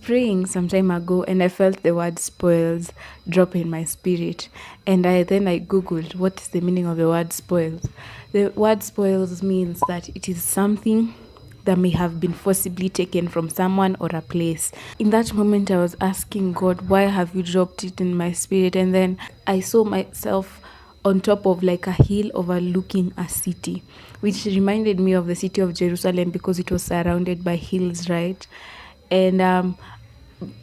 praying some time ago and I felt the word spoils drop in my spirit. And I googled what is the meaning of the word spoils. The word spoils means that it is something that may have been forcibly taken from someone or a place. In that moment I was asking God, why have you dropped it in my spirit? And then I saw myself on top of like a hill overlooking a city, which reminded me of the city of Jerusalem because it was surrounded by hills, right? And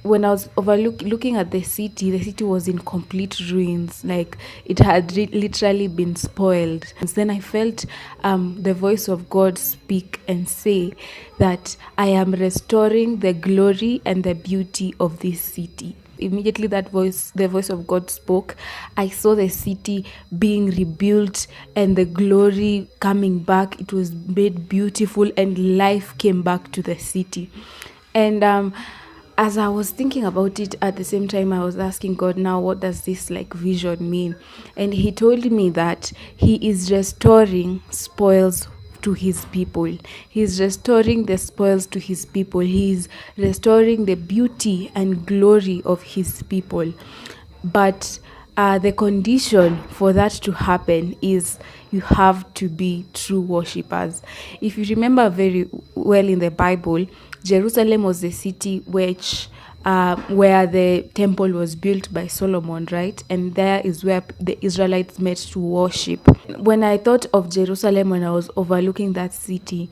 when I was looking at the city was in complete ruins. Like it had literally been spoiled. And then I felt the voice of God speak and say that I am restoring the glory and the beauty of this city. Immediately the voice of God spoke. I saw the city being rebuilt and the glory coming back. It was made beautiful and life came back to the city. And as I was thinking about it, at the same time I was asking God, now what does this like vision mean? And he told me that he is restoring spoils to his people. He's restoring the spoils to his people. He's restoring the beauty and glory of his people. But the condition for that to happen is you have to be true worshippers. If you remember very well in the Bible, Jerusalem was the city where the temple was built by Solomon, right? And there is where the Israelites met to worship. When I thought of Jerusalem, when I was overlooking that city,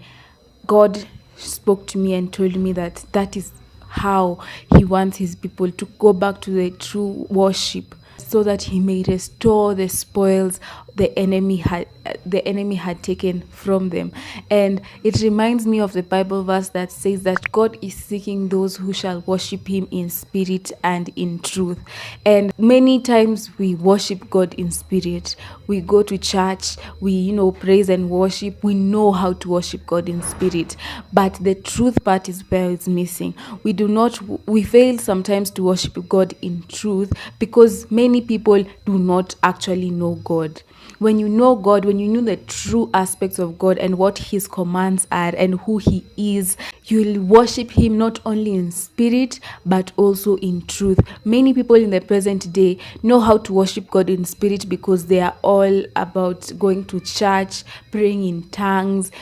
God spoke to me and told me that that is how he wants his people to go back to the true worship, so that he may restore the spoils the enemy had taken from them. And it reminds me of the Bible verse that says that God is seeking those who shall worship him in spirit and in truth. And many times we worship God in spirit. We go to church, we praise and worship. We know how to worship God in spirit, but the truth part is where it's missing. We fail sometimes to worship God in truth because many people do not actually know God. When you know God, when you know the true aspects of God and what his commands are and who he is, you'll worship him not only in spirit but also in truth. Many people in the present day know how to worship God in spirit because they are all about going to church, praying in tongues,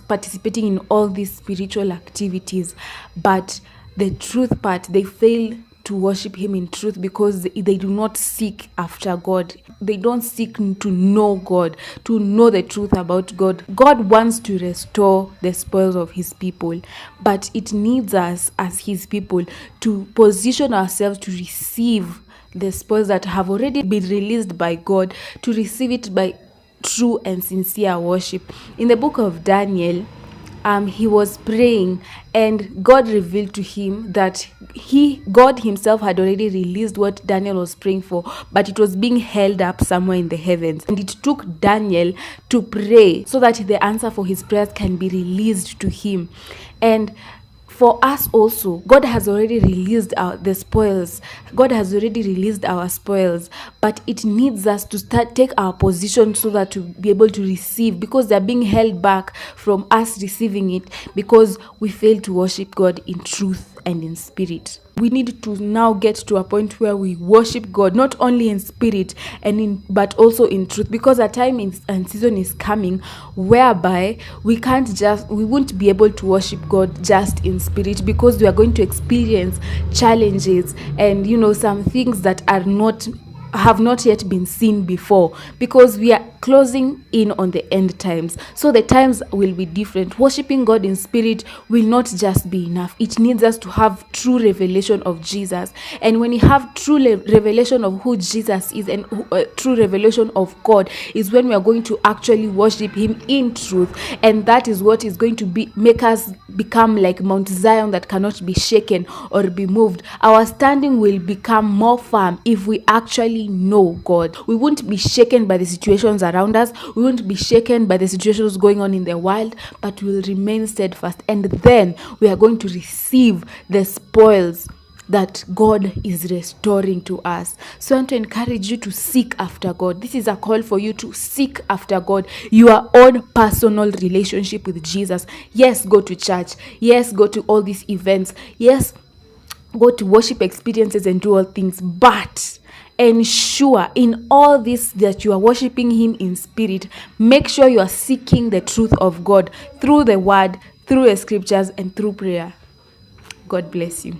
participating in all these spiritual activities. But the truth part, they fail to worship him in truth because they do not seek after God. They don't seek to know God, to know the truth about God. God wants to restore the spoils of his people, but it needs us as his people to position ourselves to receive the spoils that have already been released by God, to receive it by true and sincere worship. In the book of Daniel, he was praying and God revealed to him that God himself had already released what Daniel was praying for, but it was being held up somewhere in the heavens. And it took Daniel to pray so that the answer for his prayers can be released to him. And for us also, God has already released the spoils. God has already released our spoils, but it needs us to take our position so that to be able to receive, because they're being held back from us receiving it because we fail to worship God in truth and in spirit. We need to now get to a point where we worship God not only in spirit but also in truth, because a time and season is coming whereby we won't be able to worship God just in spirit, because we are going to experience challenges and some things that have not yet been seen before, because we are closing in on the end times. So the times will be different. Worshiping God in spirit will not just be enough. It needs us to have true revelation of Jesus. And when you have true revelation of who Jesus is and true revelation of God, is when we are going to actually worship him in truth. And that is what is going to make us become like Mount Zion that cannot be shaken or be moved. Our standing will become more firm if we actually know God. We won't be shaken by the situations around us. We won't be shaken by the situations going on in the world, but we'll remain steadfast. And then we are going to receive the spoils that God is restoring to us. So I want to encourage you to seek after God. This is a call for you to seek after God, your own personal relationship with Jesus. Yes, go to church. Yes, go to all these events. Yes, go to worship experiences and do all things, but ensure in all this that you are worshiping him in spirit. Make sure you are seeking the truth of God through the word, through the scriptures, and through prayer. God bless you.